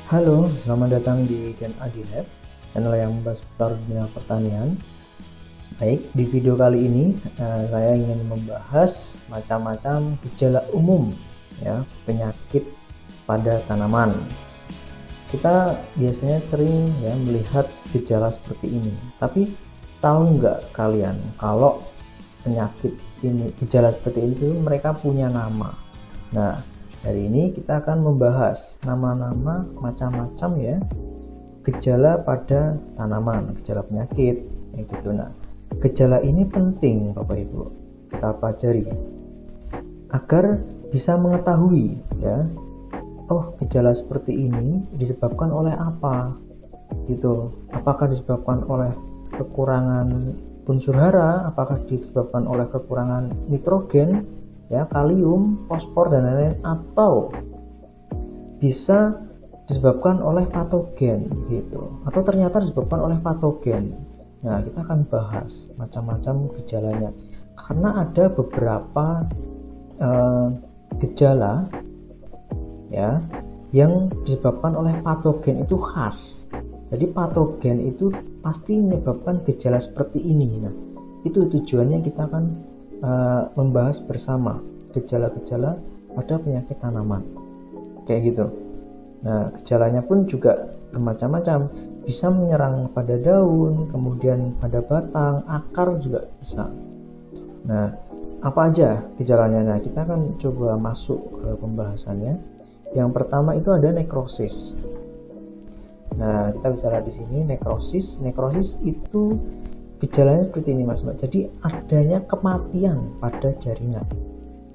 Halo, selamat datang di Gen Adi Lab, channel yang membahas seputar dunia pertanian. Baik, di video kali ini saya ingin membahas macam-macam gejala umum ya penyakit pada tanaman. Kita biasanya sering ya melihat gejala seperti ini, tapi tahu nggak kalian kalau penyakit ini, gejala seperti itu mereka punya nama. Nah, hari ini kita akan membahas nama-nama macam-macam ya gejala pada tanaman, gejala penyakit kayak gitu. Nah, gejala ini penting Bapak Ibu kita pelajari agar bisa mengetahui ya, oh gejala seperti ini disebabkan oleh apa gitu. Apakah disebabkan oleh kekurangan unsur hara, apakah disebabkan oleh kekurangan nitrogen ya, kalium, fosfor dan lain-lain, atau bisa disebabkan oleh patogen gitu, atau ternyata disebabkan oleh patogen. Nah, kita akan bahas macam-macam gejalanya karena ada beberapa gejala ya yang disebabkan oleh patogen itu khas. Jadi patogen itu pasti menyebabkan gejala seperti ini. Nah, itu tujuannya kita akan membahas bersama gejala-gejala pada penyakit tanaman kayak gitu. Nah, gejalanya pun juga bermacam-macam, bisa menyerang pada daun, kemudian pada batang, akar juga bisa. Nah, apa aja gejalanya? Nah, kita akan coba masuk ke pembahasannya. Yang pertama itu ada nekrosis. Nah, kita bisa lihat di sini nekrosis. Nekrosis itu gejalanya seperti ini Mas Mbak. Jadi adanya kematian pada jaringan.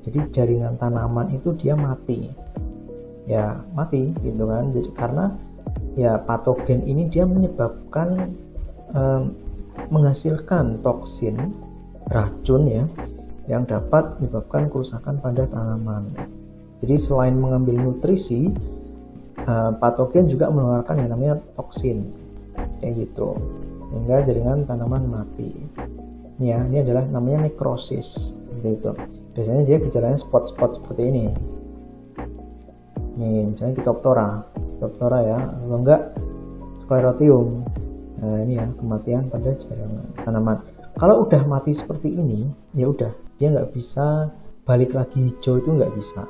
Jadi jaringan tanaman itu dia mati. Ya, mati gitu kan. Jadi karena ya patogen ini dia menyebabkan menghasilkan toksin, racun ya, yang dapat menyebabkan kerusakan pada tanaman. Jadi selain mengambil nutrisi, patogen juga mengeluarkan yang namanya toksin kayak gitu, sehingga jaringan tanaman mati ya. Ini adalah namanya nekrosis gitu. Biasanya dia gejalanya spot-spot seperti ini nih, misalnya Phytophthora ya, atau enggak Sclerotium. Nah, ini ya kematian pada jaringan tanaman. Kalau udah mati seperti ini ya udah, dia nggak bisa balik lagi hijau, itu nggak bisa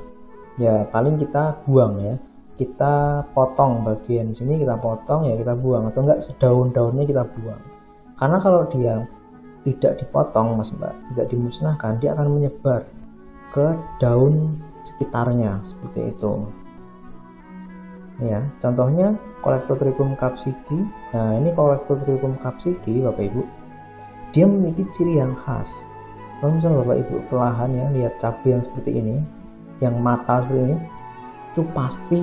ya, paling kita buang ya, kita potong bagian sini, kita potong ya, kita buang, atau enggak sedaun-daunnya kita buang. Karena kalau dia tidak dipotong Mas Mbak, tidak dimusnahkan, dia akan menyebar ke daun sekitarnya seperti itu ya. Contohnya Colectotrichum capsicum. Nah, ini Colectotrichum capsicum Bapak Ibu, dia memiliki ciri yang khas. Kalau misalnya Bapak Ibu perlahan ya lihat cabai yang seperti ini, yang mata seperti ini, itu pasti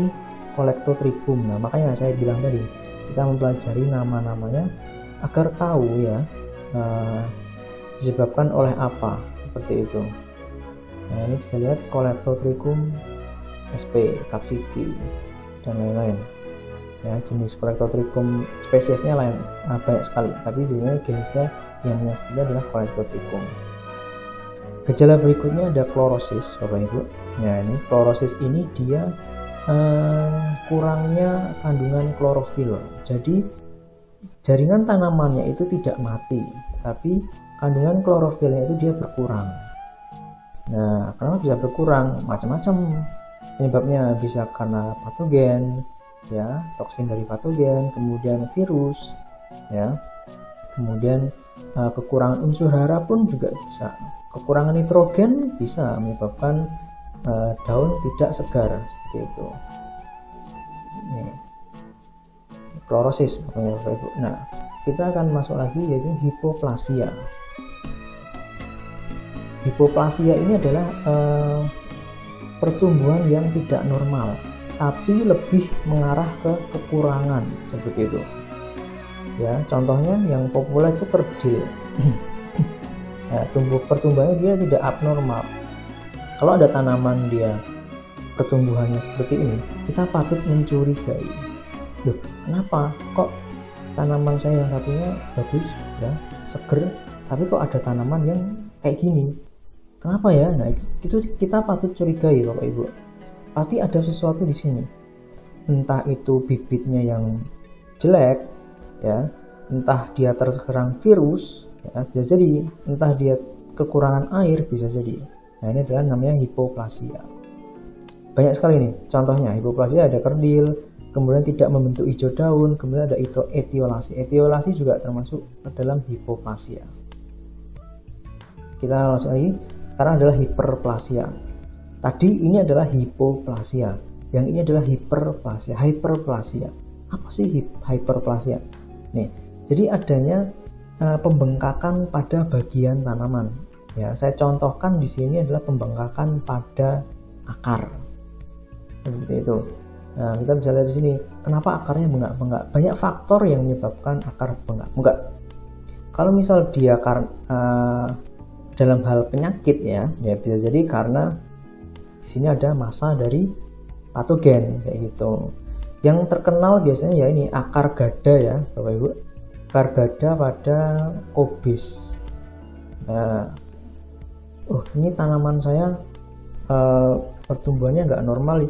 Colectotrichum. Nah, makanya saya bilang tadi kita mempelajari nama-namanya agar tahu ya disebabkan oleh apa seperti itu. Nah, ini bisa lihat Colectotrichum sp, capsicum dan lain-lain ya. Jenis Colectotrichum spesiesnya lain banyak sekali, tapi biasanya jenisnya yang menyebutnya adalah Colectotrichum. Gejala berikutnya ada klorosis Bapak Ibu. Nah, ini klorosis ini dia kurangnya kandungan klorofil. Jadi jaringan tanamannya itu tidak mati, tapi kandungan klorofilnya itu dia berkurang. Nah, karena bisa berkurang, macam-macam penyebabnya, bisa karena patogen ya, toksin dari patogen, kemudian virus ya, kemudian kekurangan unsur hara pun juga bisa. Kekurangan nitrogen bisa menyebabkan daun tidak segar seperti itu. Nih, klorosis pokoknya Bapak Ibu. Nah, kita akan masuk lagi yaitu hipoplasia. Hipoplasia ini adalah pertumbuhan yang tidak normal, tapi lebih mengarah ke kekurangan seperti itu. Ya, contohnya yang populer itu kerdil. Ya, pertumbuhannya dia tidak abnormal. Kalau ada tanaman dia pertumbuhannya seperti ini, kita patut mencurigai. Loh, kenapa kok tanaman saya yang satunya bagus ya, seger, tapi kok ada tanaman yang kayak gini? Kenapa ya? Nah, itu kita patut curigai Bapak Ibu. Pasti ada sesuatu di sini. entah itu bibitnya yang jelek ya, entah dia terserang virus ya, bisa jadi, entah dia kekurangan air bisa jadi. Nah, ini adalah namanya hipoplasia. Banyak sekali nih contohnya. Hipoplasia ada kerdil, kemudian tidak membentuk hijau daun, kemudian ada etiolasi. Etiolasi juga termasuk dalam hipoplasia. Kita langsung lagi, sekarang adalah hiperplasia. Tadi ini adalah hipoplasia, yang ini adalah hiperplasia. Hyperplasia, apa sih hyperplasia? Nih, jadi adanya pembengkakan pada bagian tanaman. Ya, saya contohkan di sini adalah pembengkakan pada akar. Seperti itu. Nah, kita bisa lihat di sini, kenapa akarnya bengkak-bengkak? Banyak faktor yang menyebabkan akar bengkak-bengkak. Kalau misal dia dalam hal penyakit ya bisa jadi karena di sini ada massa dari patogen kayak gitu. Yang terkenal biasanya ya ini akar gada ya, Bapak Ibu. Akar gada pada kobis. Nah, ini tanaman saya pertumbuhannya nggak normal.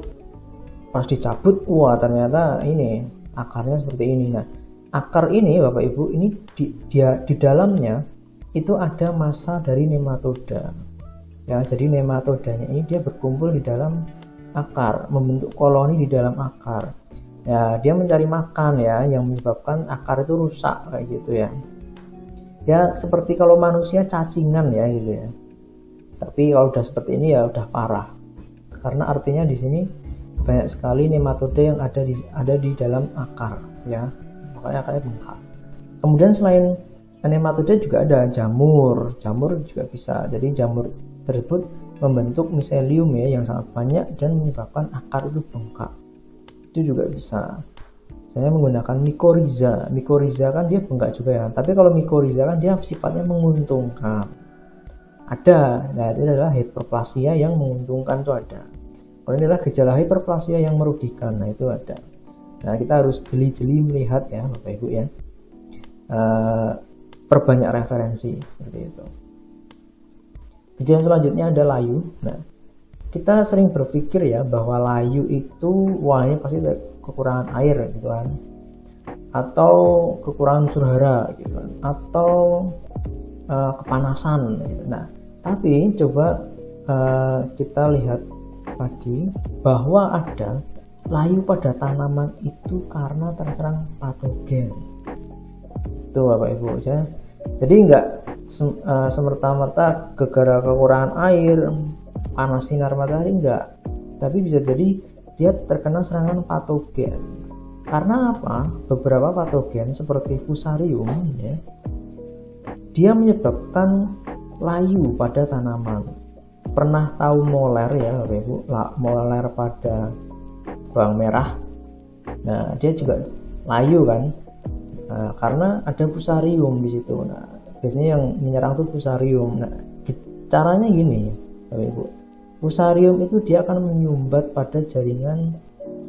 Pas dicabut, wah ternyata ini akarnya seperti ini. Nah, akar ini Bapak Ibu, ini di dalamnya itu ada massa dari nematoda. Ya, jadi nematodanya ini dia berkumpul di dalam akar, membentuk koloni di dalam akar. Ya, dia mencari makan ya, yang menyebabkan akar itu rusak kayak gitu ya. Ya, seperti kalau manusia cacingan ya gitu ya. Tapi kalau udah seperti ini ya udah parah. Karena artinya di sini banyak sekali nematoda yang ada di dalam akar ya. Makanya akarnya bengkak. Kemudian selain nematoda juga ada jamur. Jamur juga bisa. Jadi jamur tersebut membentuk miselium ya yang sangat banyak dan menyebabkan akar itu bengkak. Itu juga bisa. Saya menggunakan mikoriza. Mikoriza kan dia bengkak juga ya. Tapi kalau mikoriza kan dia sifatnya menguntungkan. Ada. Nah, itu adalah hiperplasia yang menguntungkan itu ada. Kalau ini adalah gejala hiperplasia yang merugikan. Nah, itu ada. Nah, kita harus jeli-jeli melihat ya Bapak Ibu ya. Perbanyak referensi seperti itu. Kejadian selanjutnya ada layu. Nah, kita sering berpikir ya bahwa layu itu wah ini pasti kekurangan air gitu kan, atau kekurangan unsur hara gitu kan, atau kepanasan gitu. Nah, tapi coba kita lihat lagi bahwa ada layu pada tanaman itu karena terserang patogen. Itu Bapak Ibu ya. Jadi enggak semerta-merta gara-gara kekurangan air, panas sinar matahari enggak, tapi bisa jadi dia terkena serangan patogen. Karena apa? Beberapa patogen seperti fusarium ya, dia menyebabkan layu pada tanaman. Pernah tahu moler ya Bapak Ibu? Moler pada bawang merah. Nah, dia juga layu kan? Nah, karena ada fusarium di situ. Nah, biasanya yang menyerang itu fusarium. Nah, caranya gini Bapak Ibu. Fusarium itu dia akan menyumbat pada jaringan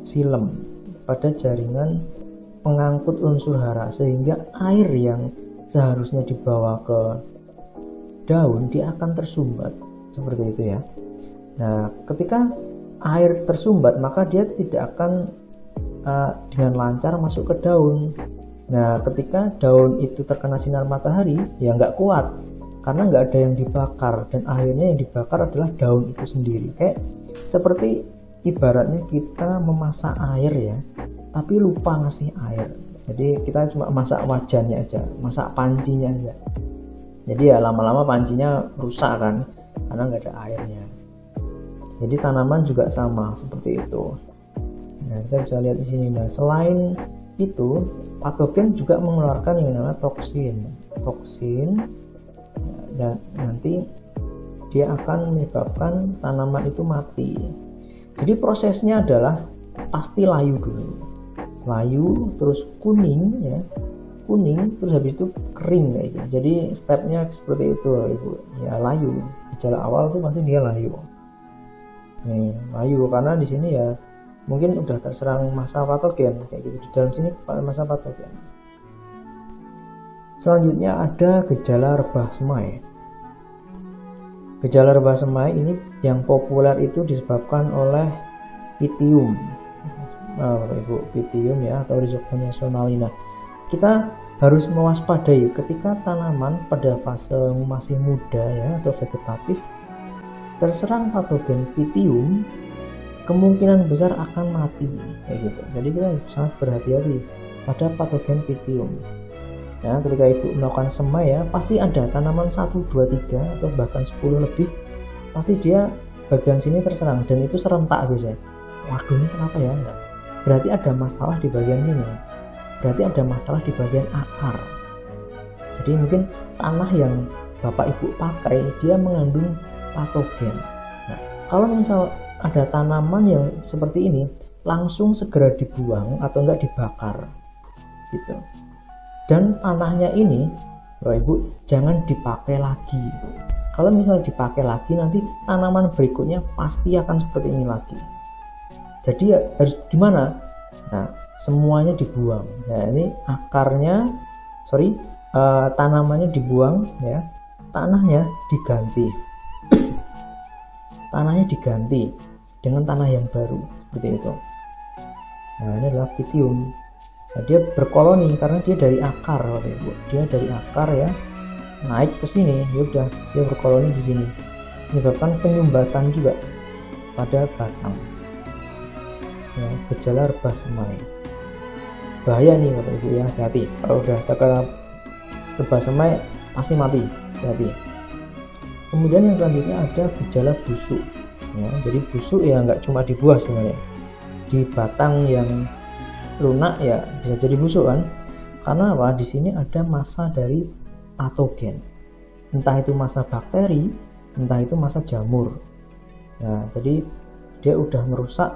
silem, pada jaringan pengangkut unsur hara, sehingga air yang seharusnya dibawa ke daun dia akan tersumbat seperti itu ya. Nah, ketika air tersumbat maka dia tidak akan dengan lancar masuk ke daun. Nah, ketika daun itu terkena sinar matahari ya nggak kuat, karena nggak ada yang dibakar, dan akhirnya yang dibakar adalah daun itu sendiri. Kayak seperti ibaratnya kita memasak air ya, tapi lupa ngasih air. Jadi kita cuma masak wajannya aja, masak pancinya aja. Jadi ya lama-lama pancinya rusak kan, karena nggak ada airnya. Jadi tanaman juga sama seperti itu. Nah, kita bisa lihat di sini. Nah, selain itu patogen juga mengeluarkan yang namanya toksin. Dan nanti dia akan menyebabkan tanaman itu mati. Jadi prosesnya adalah pasti layu dulu, layu terus kuning ya, kuning terus habis itu kering kayak gitu. Jadi stepnya seperti itu Ibu ya. Layu, gejala awal tuh pasti dia layu. Nih layu karena di sini ya mungkin udah terserang massa patogen kayak gitu. Di dalam sini massa patogen. Selanjutnya ada gejala rebah semai. Gejala rebah semai ini yang populer itu disebabkan oleh Pythium. Bapak Ibu, Pythium ya atau Rhizoctonia sonalina. Kita harus mewaspadai ketika tanaman pada fase masih muda ya atau vegetatif terserang patogen Pythium, kemungkinan besar akan mati kayak gitu. Jadi kita sangat berhati-hati pada patogen Pythium. Ya, ketika Ibu melakukan semai ya, pasti ada tanaman 1, 2, 3 atau bahkan 10 lebih, pasti dia bagian sini terserang dan itu serentak biasanya. Waduh, ini kenapa ya? Enggak. Berarti ada masalah di bagian sini. Berarti ada masalah di bagian akar. Jadi mungkin tanah yang Bapak Ibu pakai dia mengandung patogen. Nah, kalau misal ada tanaman yang seperti ini, langsung segera dibuang atau enggak dibakar gitu. Dan tanahnya ini Bapak Ibu jangan dipakai lagi. Kalau misal dipakai lagi, nanti tanaman berikutnya pasti akan seperti ini lagi. Jadi ya harus gimana? Nah, semuanya dibuang. Nah, ini akarnya, tanamannya dibuang ya, tanahnya diganti. Tanahnya diganti dengan tanah yang baru seperti itu. Nah, ini adalah Pythium. Nah, dia berkoloni karena dia dari akar, Bapak Ibu. Dia dari akar ya, naik ke sini, ya udah dia berkoloni di sini. Menyebabkan penyumbatan juga pada batang. Ya, gejala rebah semai. Bahaya nih Bapak Ibu ya, hati-hati. Kalau udah terkena rebah semai pasti mati, hati-hati. Kemudian yang selanjutnya ada gejala busuk. Ya, jadi busuk ya nggak cuma di buah sebenarnya. Di batang yang lunak ya bisa jadi busuk kan, karena apa? Di sini ada massa dari patogen, entah itu massa bakteri, entah itu massa jamur. Nah, jadi dia udah merusak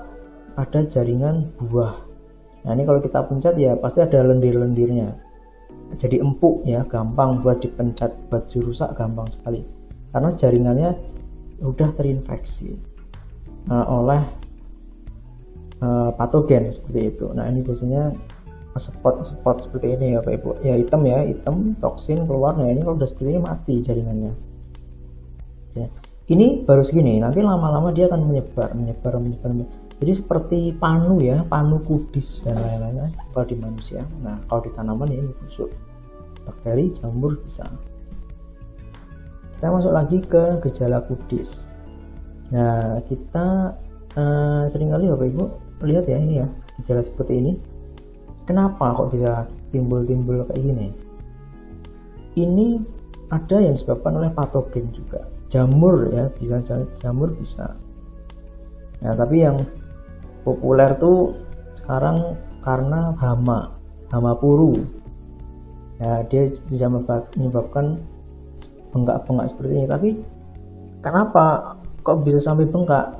pada jaringan buah. Nah, ini kalau kita pencet ya pasti ada lendir-lendirnya, jadi empuk ya, gampang buat dipencet, buat dirusak gampang sekali karena jaringannya udah terinfeksi oleh patogen seperti itu. Nah, ini biasanya spot seperti ini ya Pak Ibu ya, hitam toksin keluar. Nah, ini kalau udah seperti ini mati jaringannya ya. Ini baru segini, nanti lama-lama dia akan menyebar. Jadi seperti panu ya, panu kudis dan lain-lain kalau di manusia. Nah, kalau di tanaman ya ini busuk, bakteri, jamur bisa. Kita masuk lagi ke gejala kudis. Nah, kita seringkali Bapak Ibu lihat ya, ini ya gejala seperti ini. Kenapa kok bisa timbul-timbul kayak gini? Ini ada yang disebabkan oleh patogen juga. Jamur ya, bisa jamur bisa. Nah, tapi yang populer tuh sekarang karena hama puru. Ya, dia bisa menyebabkan bengkak-bengkak seperti ini. Tapi kenapa kok bisa sampai bengkak?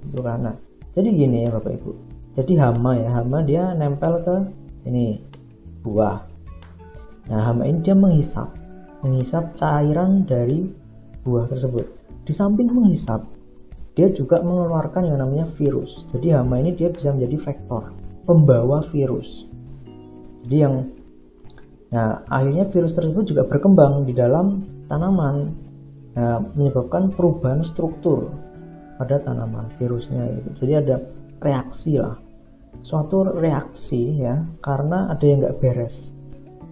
Itu karena jadi gini ya Bapak Ibu. Jadi hama dia nempel ke sini buah. Nah, hama ini dia menghisap cairan dari buah tersebut. Di samping menghisap, dia juga mengeluarkan yang namanya virus. Jadi hama ini dia bisa menjadi vektor, pembawa virus. Jadi akhirnya virus tersebut juga berkembang di dalam tanaman, menyebabkan perubahan struktur pada tanaman virusnya itu. Jadi ada reaksi lah, suatu reaksi ya, karena ada yang nggak beres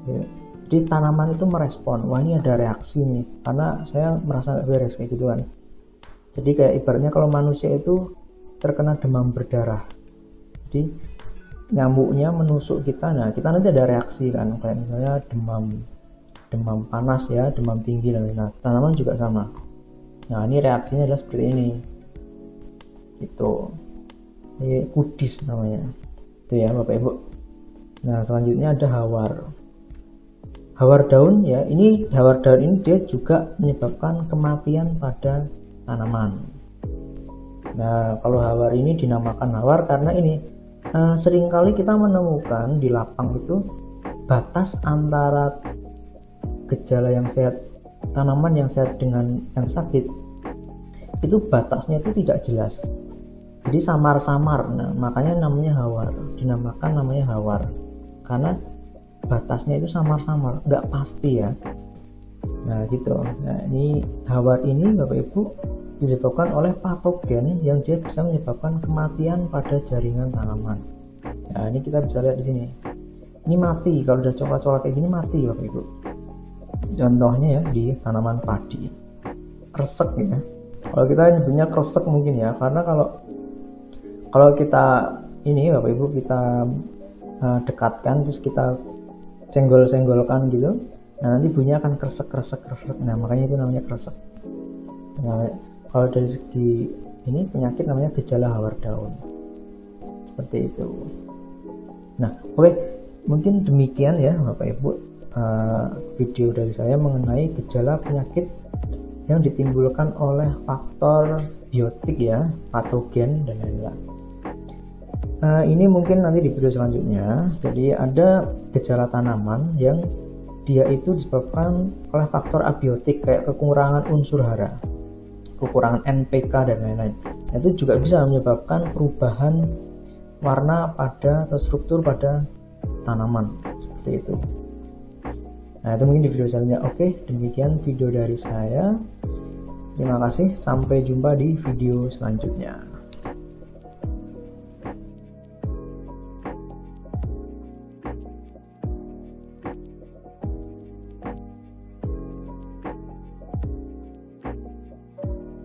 ya. Jadi tanaman itu merespon, wah ini ada reaksi nih karena saya merasa nggak beres kayak gitu kan. Jadi kayak ibaratnya kalau manusia itu terkena demam berdarah, jadi nyamuknya menusuk kita, nah kita nanti ada reaksi kan, kayak misalnya demam panas ya, demam tinggi dan lain-lain. Tanaman juga sama. Nah, ini reaksinya adalah seperti ini itu. Ini kudis namanya itu ya Bapak Ibu. Nah, selanjutnya ada hawar daun ya. Hawar daun ini dia juga menyebabkan kematian pada tanaman. Nah, kalau hawar ini dinamakan hawar karena ini seringkali kita menemukan di lapang itu batas antara gejala yang sehat, tanaman yang sehat dengan yang sakit, itu batasnya itu tidak jelas. Jadi samar-samar. Nah, makanya namanya hawar, dinamakan namanya hawar karena batasnya itu samar-samar, nggak pasti ya. Nah, gitu. Nah, ini hawar ini Bapak Ibu disebabkan oleh patogen yang dia bisa menyebabkan kematian pada jaringan tanaman. Nah, ini kita bisa lihat di sini. Ini mati, kalau udah coklat-coklat kayak gini mati Bapak Ibu. Contohnya ya di tanaman padi. Kresek ya. Kalau kita nyebutnya kresek mungkin ya, karena kalau kita ini Bapak Ibu kita dekatkan terus kita senggol-senggolkan gitu, nah nanti bunyinya akan kresek. Nah, makanya itu namanya kresek. Nah, kalau dari segi ini penyakit namanya gejala hawar daun. Seperti itu. Nah, oke, mungkin demikian ya Bapak Ibu video dari saya mengenai gejala penyakit yang ditimbulkan oleh faktor biotik ya, patogen dan lain-lain. Ini mungkin nanti di video selanjutnya. Jadi ada gejala tanaman yang dia itu disebabkan oleh faktor abiotik kayak kekurangan unsur hara, kekurangan NPK dan lain-lain. Itu juga bisa menyebabkan perubahan warna pada atau struktur pada tanaman seperti itu. Nah, itu mungkin di video selanjutnya. Oke, demikian video dari saya. Terima kasih, sampai jumpa di video selanjutnya.